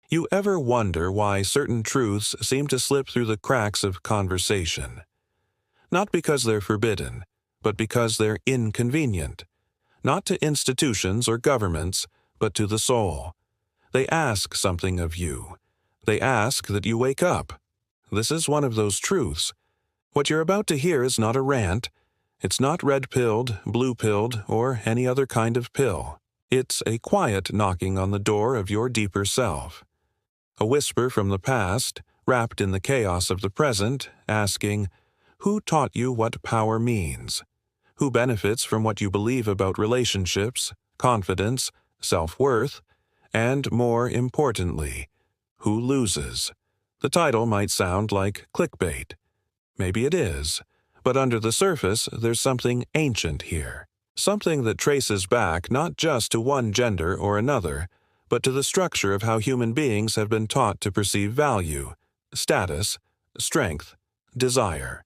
You ever wonder why certain truths seem to slip through the cracks of conversation? Not because they're forbidden, but because they're inconvenient. Not to institutions or governments, but to the soul. They ask something of you. They ask that you wake up. This is one of those truths. What you're about to hear is not a rant. It's not red-pilled, blue-pilled, or any other kind of pill. It's a quiet knocking on the door of your deeper self. A whisper from the past, wrapped in the chaos of the present, asking, who taught you what power means? Who benefits from what you believe about relationships, confidence, self-worth, and, more importantly, who loses? The title might sound like clickbait. Maybe it is, but under the surface there's something ancient here. Something that traces back not just to one gender or another, but to the structure of how human beings have been taught to perceive value, status, strength, desire.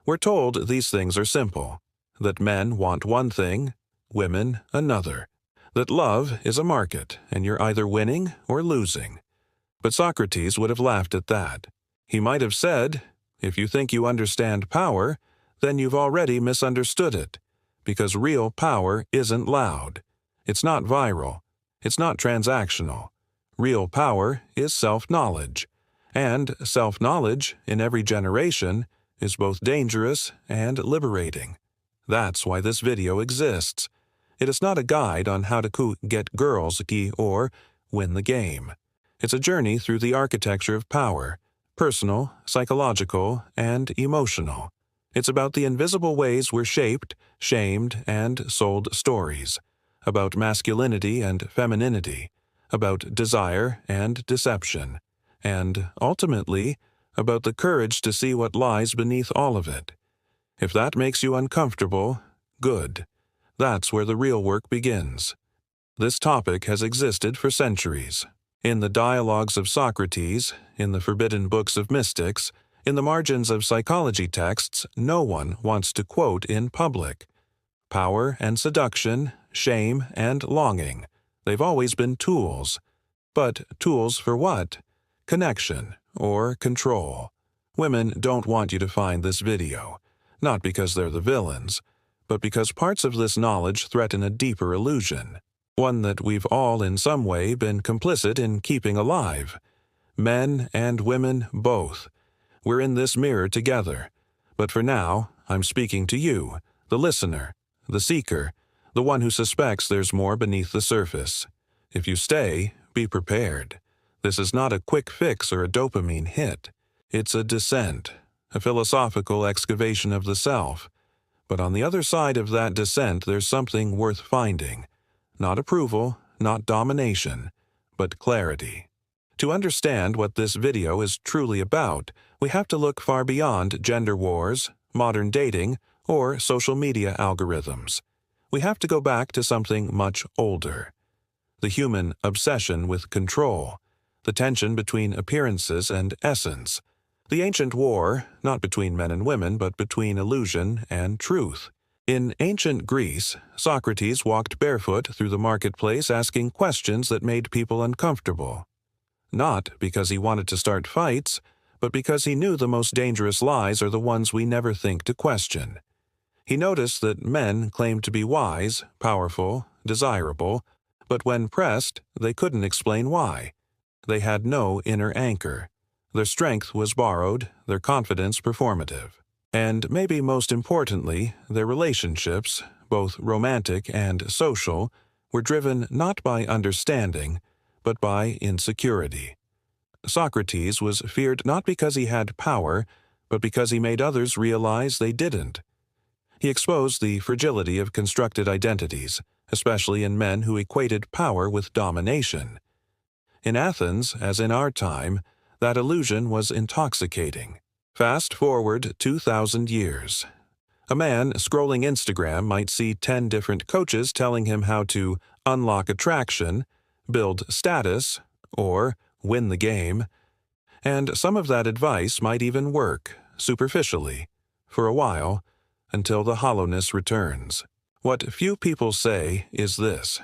We're told these things are simple, that men want one thing, women another, that love is a market and you're either winning or losing. But Socrates would have laughed at that. He might have said, if you think you understand power, then you've already misunderstood it, because real power isn't loud. It's not viral. It's not transactional. Real power is self-knowledge, and self-knowledge in every generation is both dangerous and liberating. That's why this video exists. It is not a guide on how to get girls or win the game. It's a journey through the architecture of power, personal, psychological, and emotional. It's about the invisible ways we're shaped, shamed, and sold stories, about masculinity and femininity, about desire and deception, and, ultimately, about the courage to see what lies beneath all of it. If that makes you uncomfortable, good. That's where the real work begins. This topic has existed for centuries. In the dialogues of Socrates, in the forbidden books of mystics, in the margins of psychology texts, no one wants to quote in public. Power and seduction, shame and longing, they've always been tools. But tools for what? Connection or control. Women don't want you to find this video, not because they're the villains, but because parts of this knowledge threaten a deeper illusion, one that we've all in some way been complicit in keeping alive. Men and women both. We're in this mirror together, but for now, I'm speaking to you, the listener, the seeker, the one who suspects there's more beneath the surface. If you stay, be prepared. This is not a quick fix or a dopamine hit. It's a descent, a philosophical excavation of the self. But on the other side of that descent, there's something worth finding. Not approval, not domination, but clarity. To understand what this video is truly about, we have to look far beyond gender wars, modern dating, or social media algorithms. We have to go back to something much older. The human obsession with control, the tension between appearances and essence, the ancient war, not between men and women, but between illusion and truth. In ancient Greece, Socrates walked barefoot through the marketplace asking questions that made people uncomfortable. Not because he wanted to start fights, but because he knew the most dangerous lies are the ones we never think to question. He noticed that men claimed to be wise, powerful, desirable, but when pressed, they couldn't explain why. They had no inner anchor. Their strength was borrowed, their confidence performative. And maybe most importantly, their relationships, both romantic and social, were driven not by understanding, but by insecurity. Socrates was feared not because he had power, but because he made others realize they didn't. He exposed the fragility of constructed identities, especially in men who equated power with domination. In Athens, as in our time, that illusion was intoxicating. Fast forward 2,000 years. A man scrolling Instagram might see 10 different coaches telling him how to unlock attraction, build status, or win the game. And some of that advice might even work, superficially, for a while, until the hollowness returns. What few people say is this: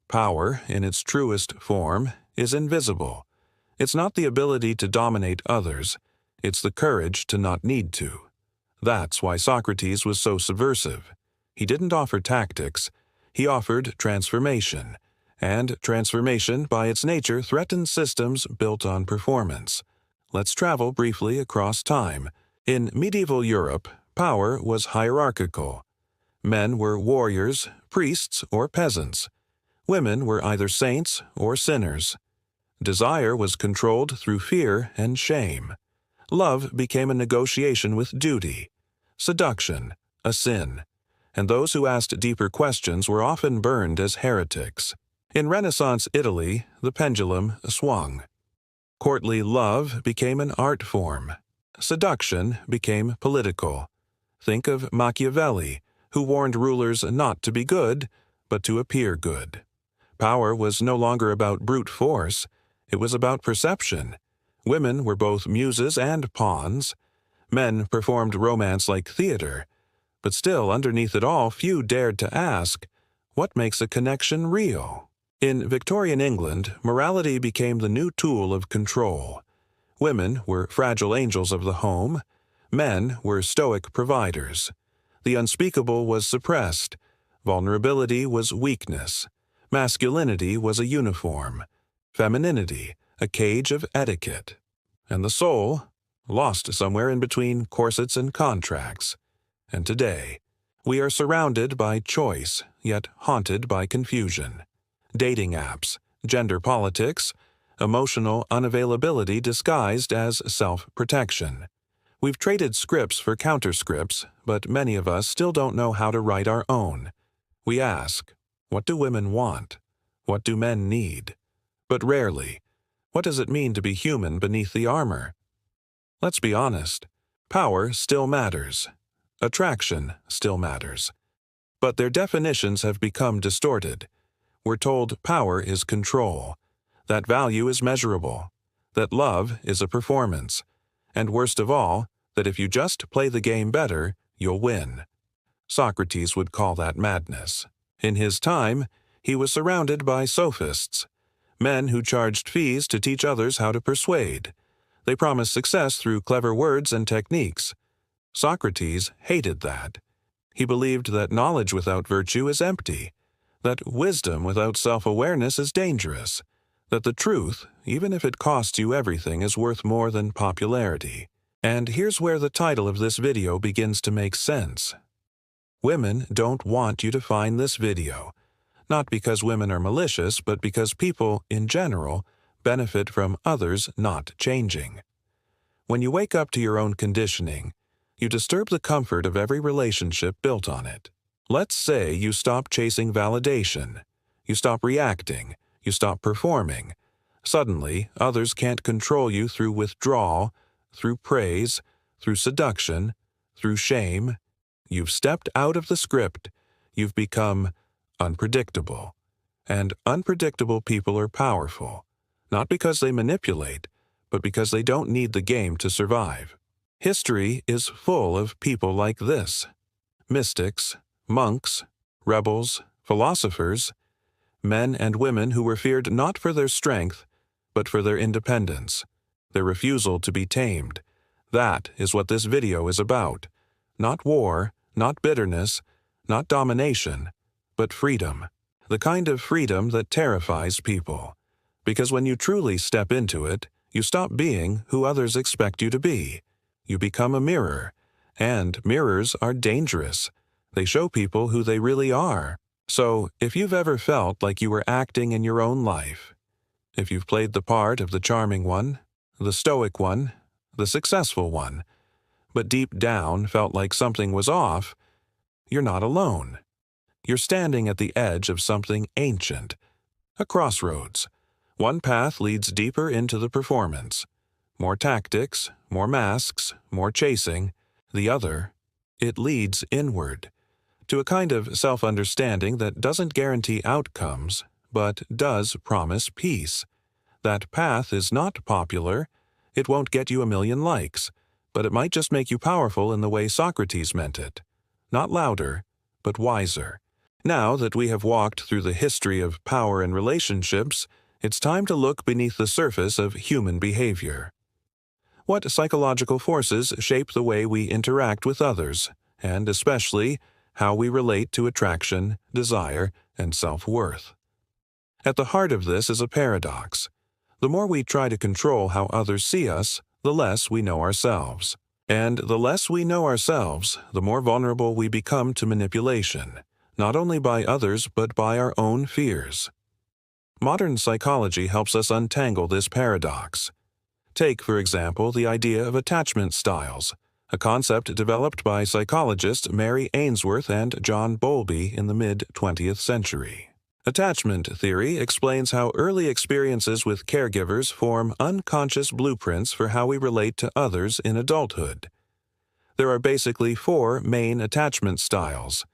power, in its truest form, is invisible. It's not the ability to dominate others, it's the courage to not need to. That's why Socrates was so subversive. He didn't offer tactics, he offered transformation. And transformation, by its nature, threatens systems built on performance. Let's travel briefly across time. In medieval Europe, power was hierarchical. Men were warriors, priests, or peasants. Women were either saints or sinners. Desire was controlled through fear and shame. Love became a negotiation with duty. Seduction, a sin. And those who asked deeper questions were often burned as heretics. In Renaissance Italy, the pendulum swung. Courtly love became an art form. Seduction became political. Think of Machiavelli, who warned rulers not to be good, but to appear good. Power was no longer about brute force, it was about perception. Women were both muses and pawns. Men performed romance like theater. But still, underneath it all, few dared to ask, what makes a connection real? In Victorian England, morality became the new tool of control. Women were fragile angels of the home. Men were stoic providers. The unspeakable was suppressed. Vulnerability was weakness. Masculinity was a uniform. Femininity, a cage of etiquette. And the soul, lost somewhere in between corsets and contracts. And today, we are surrounded by choice, yet haunted by confusion. Dating apps, gender politics, emotional unavailability disguised as self-protection. We've traded scripts for counterscripts, but many of us still don't know how to write our own. We ask, what do women want? What do men need? But rarely, what does it mean to be human beneath the armor? Let's be honest, power still matters. Attraction still matters. But their definitions have become distorted. We're told power is control, that value is measurable, that love is a performance, and worst of all, that if you just play the game better, you'll win. Socrates would call that madness. In his time, he was surrounded by sophists, men who charged fees to teach others how to persuade. They promised success through clever words and techniques. Socrates hated that. He believed that knowledge without virtue is empty, that wisdom without self-awareness is dangerous, that the truth, even if it costs you everything, is worth more than popularity. And here's where the title of this video begins to make sense. Women don't want you to find this video, not because women are malicious, but because people, in general, benefit from others not changing. When you wake up to your own conditioning, you disturb the comfort of every relationship built on it. Let's say you stop chasing validation, you stop reacting, you stop performing. Suddenly, others can't control you through withdrawal, through praise, through seduction, through shame. You've stepped out of the script. You've become unpredictable. And unpredictable people are powerful, not because they manipulate, but because they don't need the game to survive. History is full of people like this. Mystics, monks, rebels, philosophers, men and women who were feared not for their strength, but for their independence, their refusal to be tamed. That is what this video is about. Not war, not bitterness, not domination, but freedom. The kind of freedom that terrifies people. Because when you truly step into it, you stop being who others expect you to be. You become a mirror. And mirrors are dangerous. They show people who they really are. So, if you've ever felt like you were acting in your own life, if you've played the part of the charming one, the stoic one, the successful one, but deep down felt like something was off, you're not alone. You're standing at the edge of something ancient, a crossroads. One path leads deeper into the performance. More tactics, more masks, more chasing. The other, it leads inward, to a kind of self-understanding that doesn't guarantee outcomes, but does promise peace. That path is not popular. It won't get you a million likes, but it might just make you powerful in the way Socrates meant it. Not louder, but wiser. Now that we have walked through the history of power and relationships, It's time to look beneath the surface of human behavior. What psychological forces shape the way we interact with others, and especially how we relate to attraction, desire, and self-worth? At the heart of this is a paradox. The more we try to control how others see us, the less we know ourselves. And the less we know ourselves, the more vulnerable we become to manipulation, not only by others but by our own fears. Modern psychology helps us untangle this paradox. Take, for example, the idea of attachment styles, a concept developed by psychologists Mary Ainsworth and John Bowlby in the mid-20th century. Attachment theory explains how early experiences with caregivers form unconscious blueprints for how we relate to others in adulthood. There are basically 4 main attachment styles: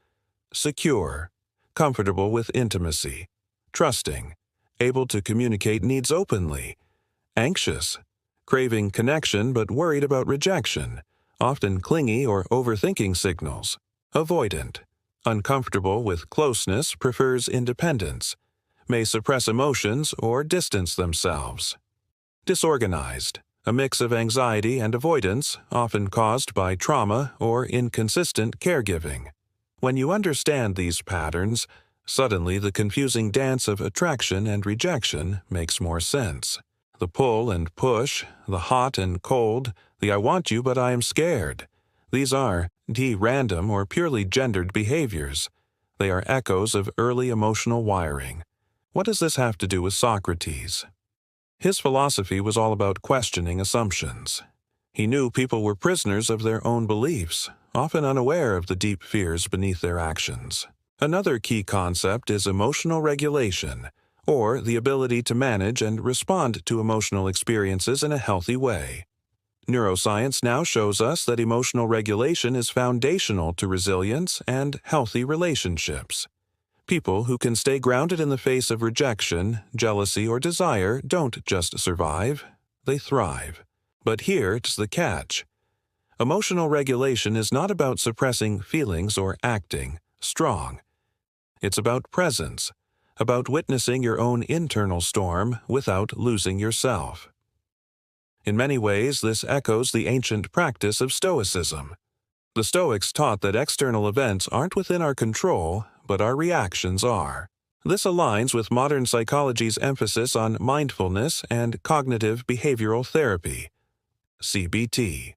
secure, comfortable with intimacy; trusting, able to communicate needs openly; anxious, craving connection but worried about rejection, often clingy or overthinking signals; avoidant, uncomfortable with closeness, prefers independence, may suppress emotions or distance themselves; disorganized, a mix of anxiety and avoidance, often caused by trauma or inconsistent caregiving. When you understand these patterns, suddenly the confusing dance of attraction and rejection makes more sense. The pull and push, the hot and cold, the I want you but I am scared. These are random or purely gendered behaviors. They are echoes of early emotional wiring. What does this have to do with Socrates? His philosophy was all about questioning assumptions. He knew people were prisoners of their own beliefs, often unaware of the deep fears beneath their actions. Another key concept is emotional regulation, or the ability to manage and respond to emotional experiences in a healthy way. Neuroscience now shows us that emotional regulation is foundational to resilience and healthy relationships. People who can stay grounded in the face of rejection, jealousy, or desire don't just survive, they thrive. But here's the catch. Emotional regulation is not about suppressing feelings or acting strong. It's about presence, about witnessing your own internal storm without losing yourself. In many ways, this echoes the ancient practice of Stoicism. The Stoics taught that external events aren't within our control, but our reactions are. This aligns with modern psychology's emphasis on mindfulness and cognitive behavioral therapy, CBT.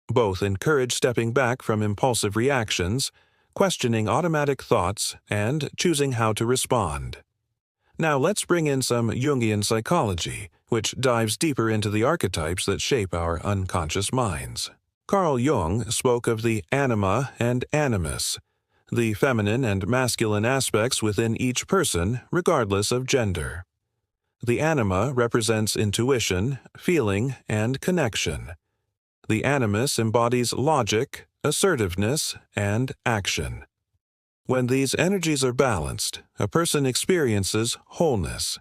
Both encourage stepping back from impulsive reactions, questioning automatic thoughts, and choosing how to respond. Now let's bring in some Jungian psychology, which dives deeper into the archetypes that shape our unconscious minds. Carl Jung spoke of the anima and animus, the feminine and masculine aspects within each person, regardless of gender. The anima represents intuition, feeling, and connection. The animus embodies logic, assertiveness, and action. When these energies are balanced, a person experiences wholeness.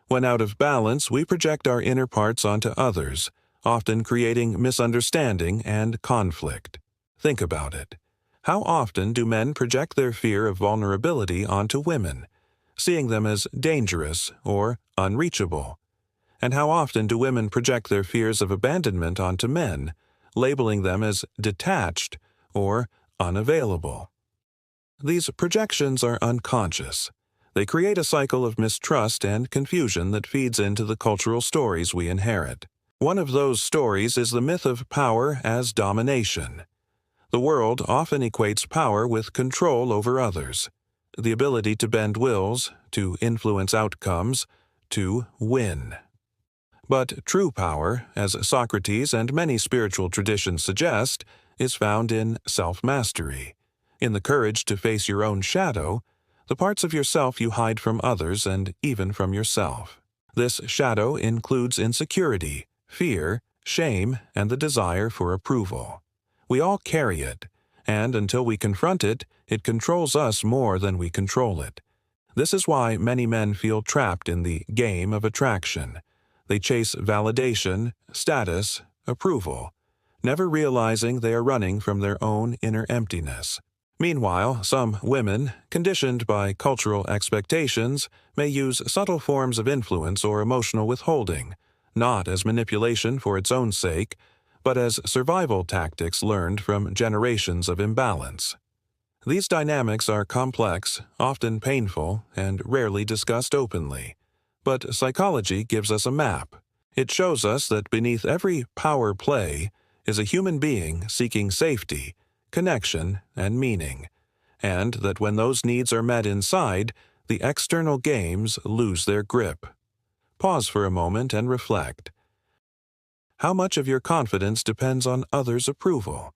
When out of balance, we project our inner parts onto others, often creating misunderstanding and conflict. Think about it. How often do men project their fear of vulnerability onto women, seeing them as dangerous or unreachable? And how often do women project their fears of abandonment onto men, labeling them as detached or unavailable? These projections are unconscious. They create a cycle of mistrust and confusion that feeds into the cultural stories we inherit. One of those stories is the myth of power as domination. The world often equates power with control over others, the ability to bend wills, to influence outcomes, to win. But true power, as Socrates and many spiritual traditions suggest, is found in self-mastery, in the courage to face your own shadow, the parts of yourself you hide from others and even from yourself. This shadow includes insecurity, fear, shame, and the desire for approval. We all carry it, and until we confront it, it controls us more than we control it. This is why many men feel trapped in the game of attraction. They chase validation, status, approval, never realizing they are running from their own inner emptiness. Meanwhile, some women, conditioned by cultural expectations, may use subtle forms of influence or emotional withholding, not as manipulation for its own sake, but as survival tactics learned from generations of imbalance. These dynamics are complex, often painful, and rarely discussed openly. But psychology gives us a map. It shows us that beneath every power play is a human being seeking safety, connection, and meaning, and that when those needs are met inside, the external games lose their grip. Pause for a moment and reflect. How much of your confidence depends on others' approval?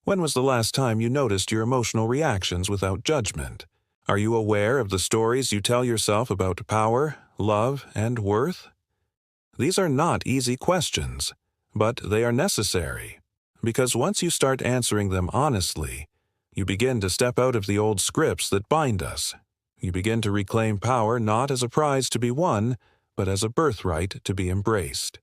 When was the last time you noticed your emotional reactions without judgment? Are you aware of the stories you tell yourself about power, love, and worth? These are not easy questions, but they are necessary, because once you start answering them honestly, you begin to step out of the old scripts that bind us. You begin to reclaim power not as a prize to be won, but as a birthright to be embraced.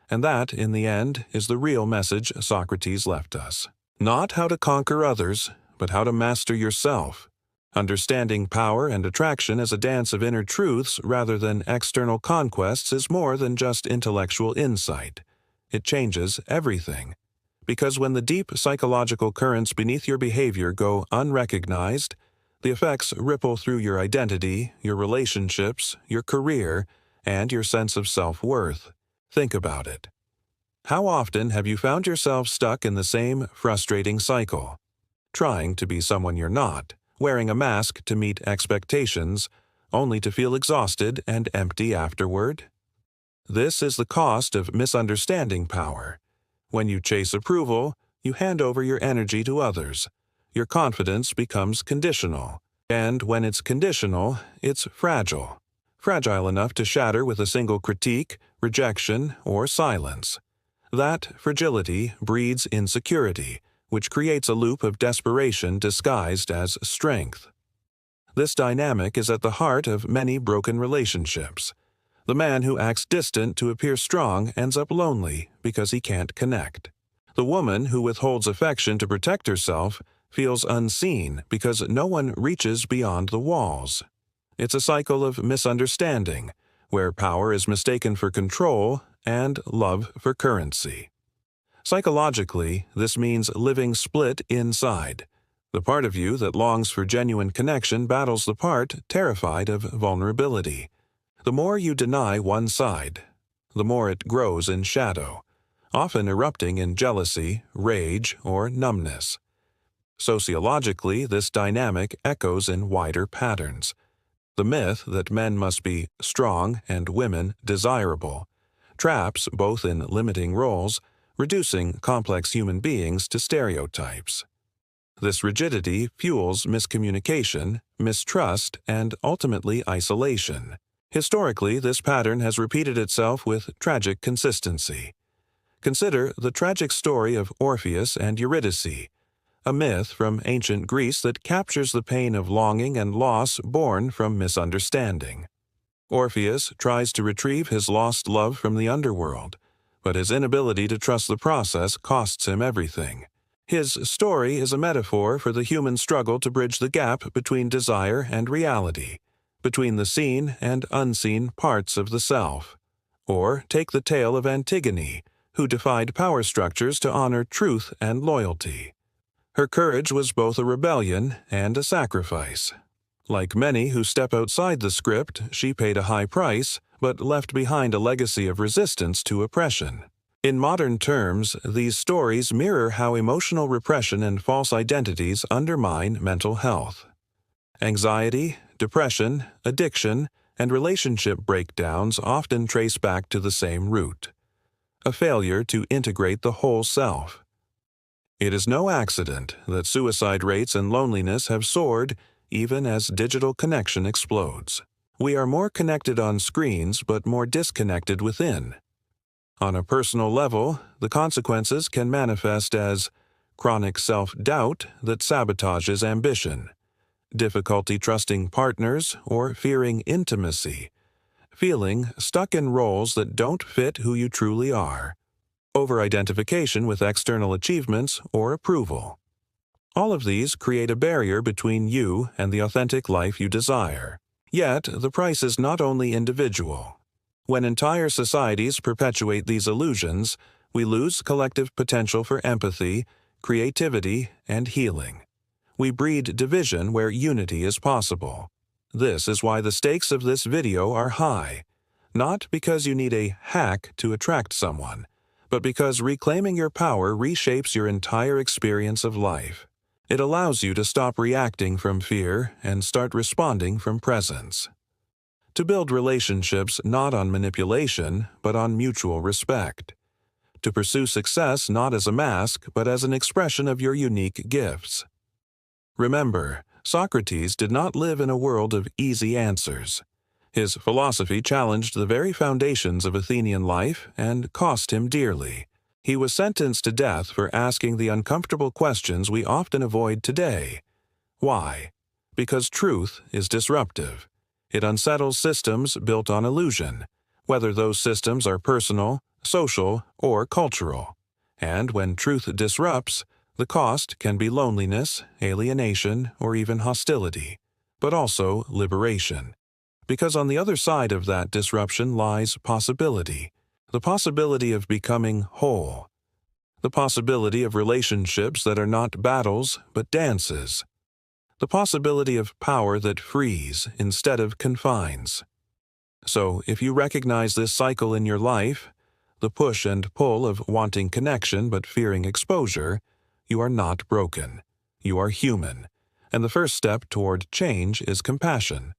And that, in the end, is the real message Socrates left us. Not how to conquer others, but how to master yourself. Understanding power and attraction as a dance of inner truths rather than external conquests is more than just intellectual insight. It changes everything. Because when the deep psychological currents beneath your behavior go unrecognized, the effects ripple through your identity, your relationships, your career, and your sense of self-worth. Think about it. How often have you found yourself stuck in the same frustrating cycle? Trying to be someone you're not, wearing a mask to meet expectations, only to feel exhausted and empty afterward? This is the cost of misunderstanding power. When you chase approval, you hand over your energy to others. Your confidence becomes conditional. And when it's conditional, it's fragile. Fragile enough to shatter with a single critique, rejection, or silence. That fragility breeds insecurity, which creates a loop of desperation disguised as strength. This dynamic is at the heart of many broken relationships. The man who acts distant to appear strong ends up lonely because he can't connect. The woman who withholds affection to protect herself feels unseen because no one reaches beyond the walls. It's a cycle of misunderstanding, where power is mistaken for control and love for currency. Psychologically, this means living split inside. The part of you that longs for genuine connection battles the part terrified of vulnerability. The more you deny one side, the more it grows in shadow, often erupting in jealousy, rage, or numbness. Sociologically, this dynamic echoes in wider patterns. The myth that men must be strong and women desirable traps both in limiting roles, reducing complex human beings to stereotypes. This rigidity fuels miscommunication, mistrust, and ultimately isolation. Historically, this pattern has repeated itself with tragic consistency. Consider the tragic story of Orpheus and Eurydice, a myth from ancient Greece that captures the pain of longing and loss born from misunderstanding. Orpheus tries to retrieve his lost love from the underworld, but his inability to trust the process costs him everything. His story is a metaphor for the human struggle to bridge the gap between desire and reality, between the seen and unseen parts of the self. Or take the tale of Antigone, who defied power structures to honor truth and loyalty. Her courage was both a rebellion and a sacrifice. Like many who step outside the script, she paid a high price, but left behind a legacy of resistance to oppression. In modern terms, these stories mirror how emotional repression and false identities undermine mental health. Anxiety, depression, addiction, and relationship breakdowns often trace back to the same root: a failure to integrate the whole self. It is no accident that suicide rates and loneliness have soared even as digital connection explodes. We are more connected on screens but more disconnected within. On a personal level, the consequences can manifest as chronic self-doubt that sabotages ambition, difficulty trusting partners or fearing intimacy, feeling stuck in roles that don't fit who you truly are, over-identification with external achievements or approval. All of these create a barrier between you and the authentic life you desire. Yet, the price is not only individual. When entire societies perpetuate these illusions, we lose collective potential for empathy, creativity, and healing. We breed division where unity is possible. This is why the stakes of this video are high, not because you need a hack to attract someone, but because reclaiming your power reshapes your entire experience of life. It allows you to stop reacting from fear and start responding from presence. To build relationships not on manipulation, but on mutual respect. To pursue success not as a mask, but as an expression of your unique gifts. Remember, Socrates did not live in a world of easy answers. His philosophy challenged the very foundations of Athenian life and cost him dearly. He was sentenced to death for asking the uncomfortable questions we often avoid today. Why? Because truth is disruptive. It unsettles systems built on illusion, whether those systems are personal, social, or cultural. And when truth disrupts, the cost can be loneliness, alienation, or even hostility, but also liberation. Because on the other side of that disruption lies possibility, the possibility of becoming whole, the possibility of relationships that are not battles but dances, the possibility of power that frees instead of confines. So, if you recognize this cycle in your life, the push and pull of wanting connection but fearing exposure, you are not broken. You are human. And the first step toward change is compassion.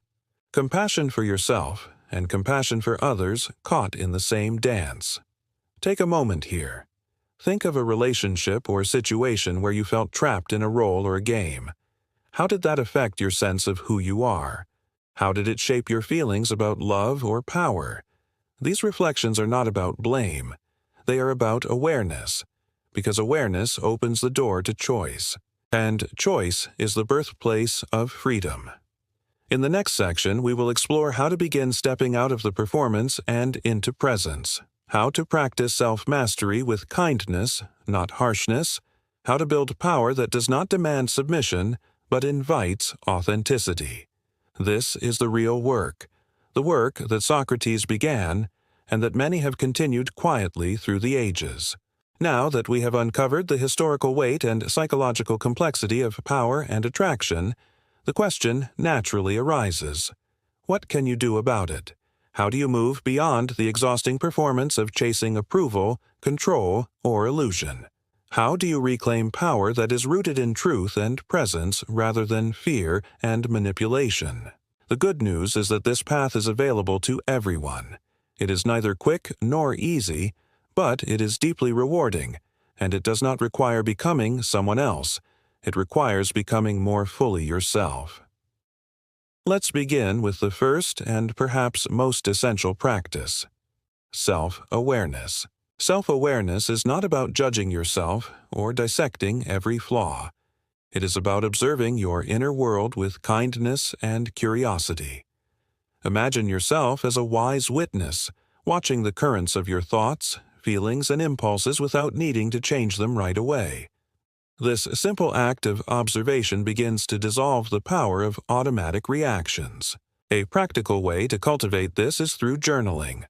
Compassion for yourself and compassion for others caught in the same dance. Take a moment here. Think of a relationship or situation where you felt trapped in a role or a game. How did that affect your sense of who you are? How did it shape your feelings about love or power? These reflections are not about blame. They are about awareness, because awareness opens the door to choice, and choice is the birthplace of freedom. In the next section, we will explore how to begin stepping out of the performance and into presence, how to practice self-mastery with kindness, not harshness, how to build power that does not demand submission, but invites authenticity. This is the real work, the work that Socrates began, and that many have continued quietly through the ages. Now that we have uncovered the historical weight and psychological complexity of power and attraction, the question naturally arises: what can you do about it? How do you move beyond the exhausting performance of chasing approval, control, or illusion? How do you reclaim power that is rooted in truth and presence rather than fear and manipulation? The good news is that this path is available to everyone. It is neither quick nor easy, but it is deeply rewarding, and it does not require becoming someone else. It requires becoming more fully yourself. Let's begin with the first and perhaps most essential practice: self-awareness. Self-awareness is not about judging yourself or dissecting every flaw. It is about observing your inner world with kindness and curiosity. Imagine yourself as a wise witness, watching the currents of your thoughts, feelings, and impulses without needing to change them right away. This simple act of observation begins to dissolve the power of automatic reactions. A practical way to cultivate this is through journaling.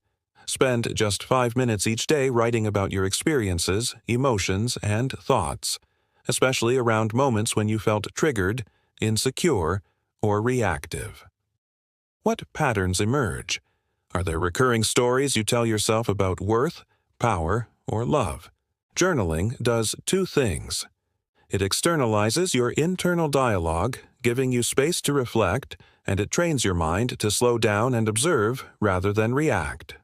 Spend just 5 minutes each day writing about your experiences, emotions, and thoughts, especially around moments when you felt triggered, insecure, or reactive. What patterns emerge? Are there recurring stories you tell yourself about worth, power, or love? Journaling does two things. It externalizes your internal dialogue, giving you space to reflect, and it trains your mind to slow down and observe rather than react.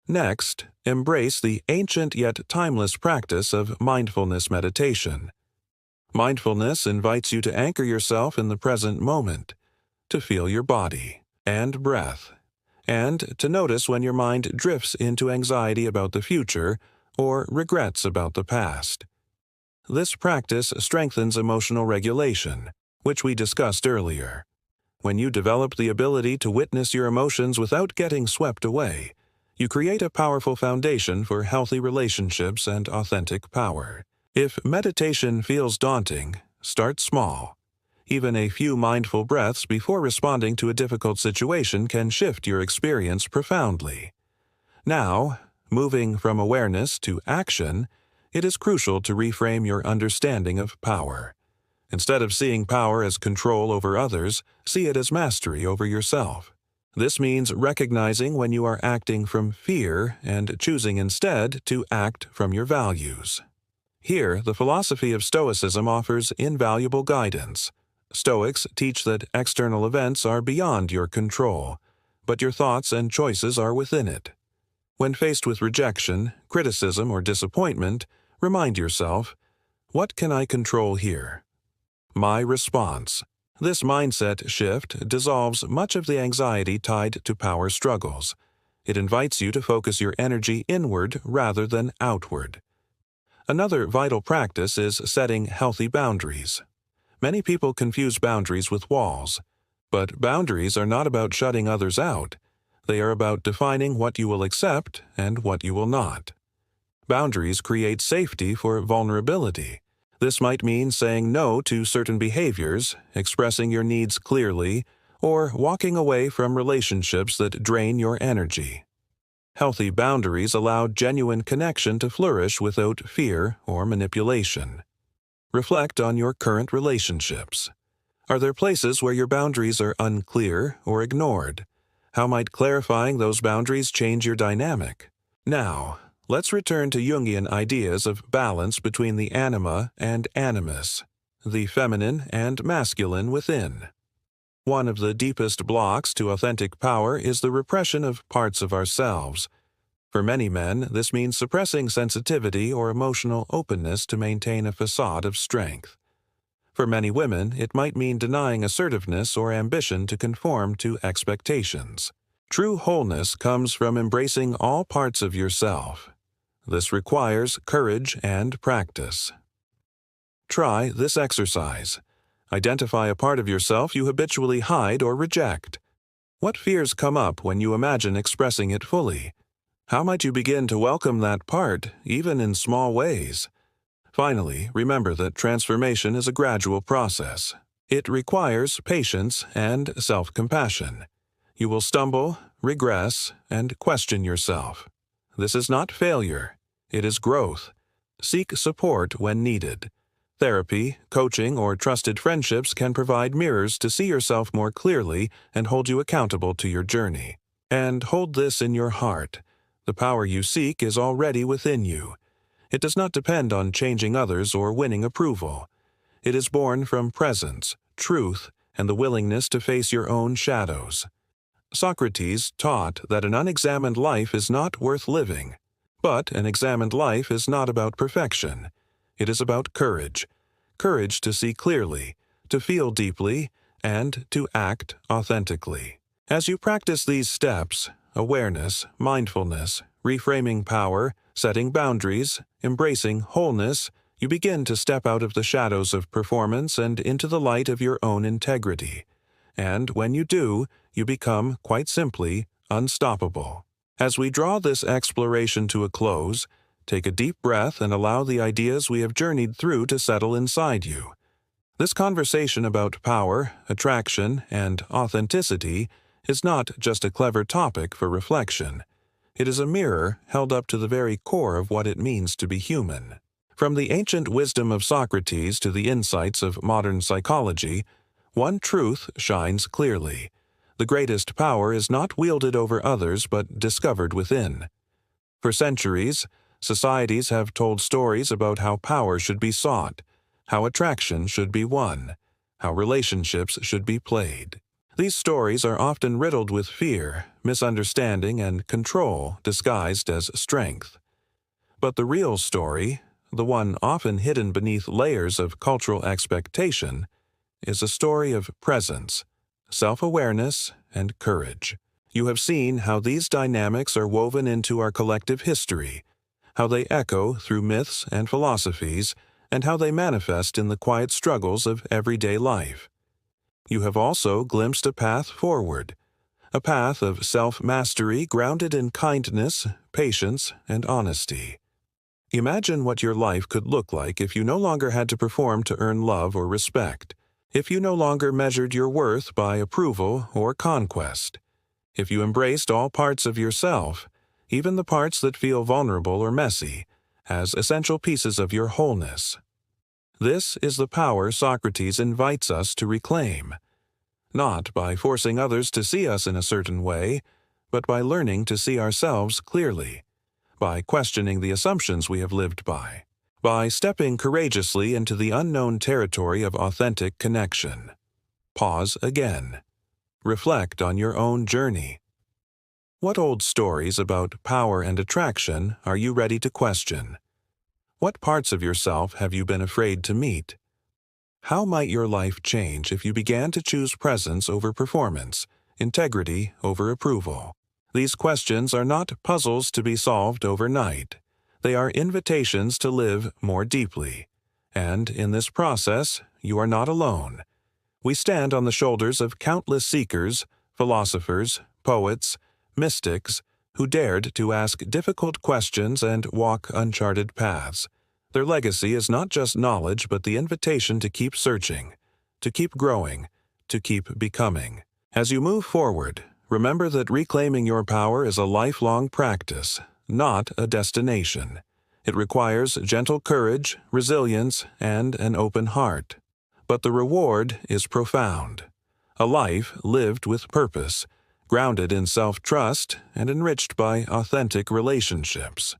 Next, embrace the ancient yet timeless practice of mindfulness meditation. Mindfulness invites you to anchor yourself in the present moment, to feel your body and breath, and to notice when your mind drifts into anxiety about the future or regrets about the past. This practice strengthens emotional regulation, which we discussed earlier. When you develop the ability to witness your emotions without getting swept away, you create a powerful foundation for healthy relationships and authentic power. If meditation feels daunting, start small. Even a few mindful breaths before responding to a difficult situation can shift your experience profoundly. Now, moving from awareness to action, it is crucial to reframe your understanding of power. Instead of seeing power as control over others, see it as mastery over yourself. This means recognizing when you are acting from fear and choosing instead to act from your values. Here, the philosophy of Stoicism offers invaluable guidance. Stoics teach that external events are beyond your control, but your thoughts and choices are within it. When faced with rejection, criticism, or disappointment, remind yourself, what can I control here? My response. This mindset shift dissolves much of the anxiety tied to power struggles. It invites you to focus your energy inward rather than outward. Another vital practice is setting healthy boundaries. Many people confuse boundaries with walls, but boundaries are not about shutting others out. They are about defining what you will accept and what you will not. Boundaries create safety for vulnerability. This might mean saying no to certain behaviors, expressing your needs clearly, or walking away from relationships that drain your energy. Healthy boundaries allow genuine connection to flourish without fear or manipulation. Reflect on your current relationships. Are there places where your boundaries are unclear or ignored? How might clarifying those boundaries change your dynamic? Now, let's return to Jungian ideas of balance between the anima and animus, the feminine and masculine within. One of the deepest blocks to authentic power is the repression of parts of ourselves. For many men, this means suppressing sensitivity or emotional openness to maintain a facade of strength. For many women, it might mean denying assertiveness or ambition to conform to expectations. True wholeness comes from embracing all parts of yourself. This requires courage and practice. Try this exercise. Identify a part of yourself you habitually hide or reject. What fears come up when you imagine expressing it fully? How might you begin to welcome that part, even in small ways? Finally, remember that transformation is a gradual process. It requires patience and self-compassion. You will stumble, regress, and question yourself. This is not failure. It is growth. Seek support when needed. Therapy, coaching, or trusted friendships can provide mirrors to see yourself more clearly and hold you accountable to your journey. And hold this in your heart. The power you seek is already within you. It does not depend on changing others or winning approval. It is born from presence, truth, and the willingness to face your own shadows. Socrates taught that an unexamined life is not worth living. But an examined life is not about perfection. It is about courage. Courage to see clearly, to feel deeply, and to act authentically. As you practice these steps, awareness, mindfulness, reframing power, setting boundaries, embracing wholeness, you begin to step out of the shadows of performance and into the light of your own integrity. And when you do, you become, quite simply, unstoppable. As we draw this exploration to a close, take a deep breath and allow the ideas we have journeyed through to settle inside you. This conversation about power, attraction, and authenticity is not just a clever topic for reflection. It is a mirror held up to the very core of what it means to be human. From the ancient wisdom of Socrates to the insights of modern psychology, one truth shines clearly. The greatest power is not wielded over others but discovered within. For centuries, societies have told stories about how power should be sought, how attraction should be won, how relationships should be played. These stories are often riddled with fear, misunderstanding, and control disguised as strength. But the real story, the one often hidden beneath layers of cultural expectation, is a story of presence, self-awareness, and courage. You have seen how these dynamics are woven into our collective history, how they echo through myths and philosophies, and how they manifest in the quiet struggles of everyday life. You have also glimpsed a path forward, a path of self-mastery grounded in kindness, patience, and honesty. Imagine what your life could look like if you no longer had to perform to earn love or respect, if you no longer measured your worth by approval or conquest, if you embraced all parts of yourself, even the parts that feel vulnerable or messy, as essential pieces of your wholeness. This is the power Socrates invites us to reclaim, not by forcing others to see us in a certain way, but by learning to see ourselves clearly, by questioning the assumptions we have lived by stepping courageously into the unknown territory of authentic connection. Pause again. Reflect on your own journey. What old stories about power and attraction are you ready to question? What parts of yourself have you been afraid to meet? How might your life change if you began to choose presence over performance, integrity over approval? These questions are not puzzles to be solved overnight. They are invitations to live more deeply. And in this process, you are not alone. We stand on the shoulders of countless seekers, philosophers, poets, mystics, who dared to ask difficult questions and walk uncharted paths. Their legacy is not just knowledge, but the invitation to keep searching, to keep growing, to keep becoming. As you move forward, remember that reclaiming your power is a lifelong practice, not a destination. It requires gentle courage, resilience, and an open heart. But the reward is profound. A life lived with purpose, grounded in self-trust and enriched by authentic relationships.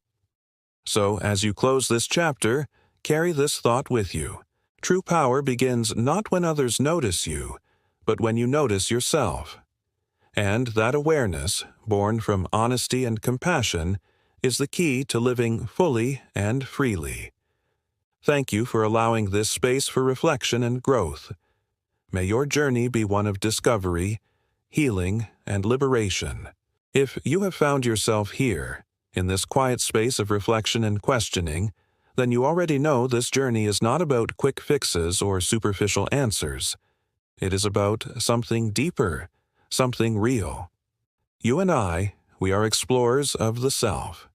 So, as you close this chapter, carry this thought with you. True power begins not when others notice you, but when you notice yourself. And that awareness, born from honesty and compassion, is the key to living fully and freely. Thank you for allowing this space for reflection and growth. May your journey be one of discovery, healing, and liberation. If you have found yourself here, in this quiet space of reflection and questioning, then you already know this journey is not about quick fixes or superficial answers. It is about something deeper, something real. You and I, we are explorers of the self,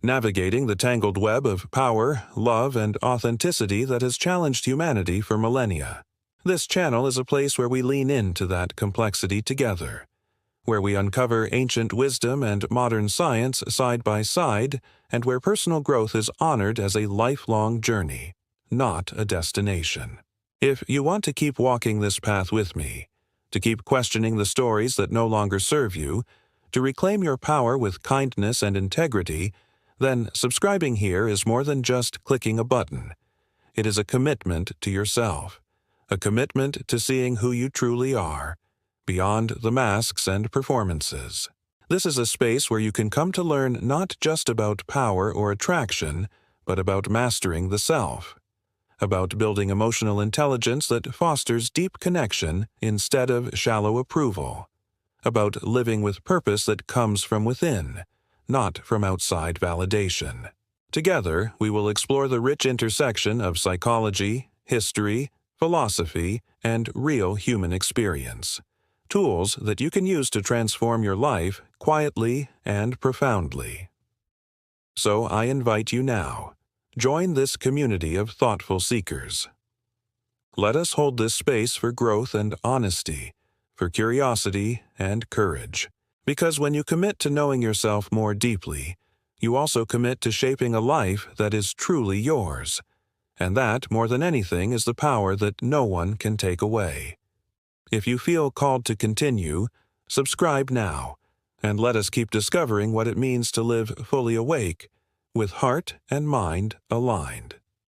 navigating the tangled web of power, love, and authenticity that has challenged humanity for millennia. This channel is a place where we lean into that complexity together, where we uncover ancient wisdom and modern science side by side, and where personal growth is honored as a lifelong journey, not a destination. If you want to keep walking this path with me, to keep questioning the stories that no longer serve you, to reclaim your power with kindness and integrity, then subscribing here is more than just clicking a button. It is a commitment to yourself, a commitment to seeing who you truly are, beyond the masks and performances. This is a space where you can come to learn not just about power or attraction, but about mastering the self, about building emotional intelligence that fosters deep connection instead of shallow approval, about living with purpose that comes from within, not from outside validation. Together, we will explore the rich intersection of psychology, history, philosophy, and real human experience. Tools that you can use to transform your life quietly and profoundly. So I invite you now. Join this community of thoughtful seekers. Let us hold this space for growth and honesty, for curiosity and courage. Because when you commit to knowing yourself more deeply, you also commit to shaping a life that is truly yours. And that, more than anything, is the power that no one can take away. If you feel called to continue, subscribe now, and let us keep discovering what it means to live fully awake, with heart and mind aligned.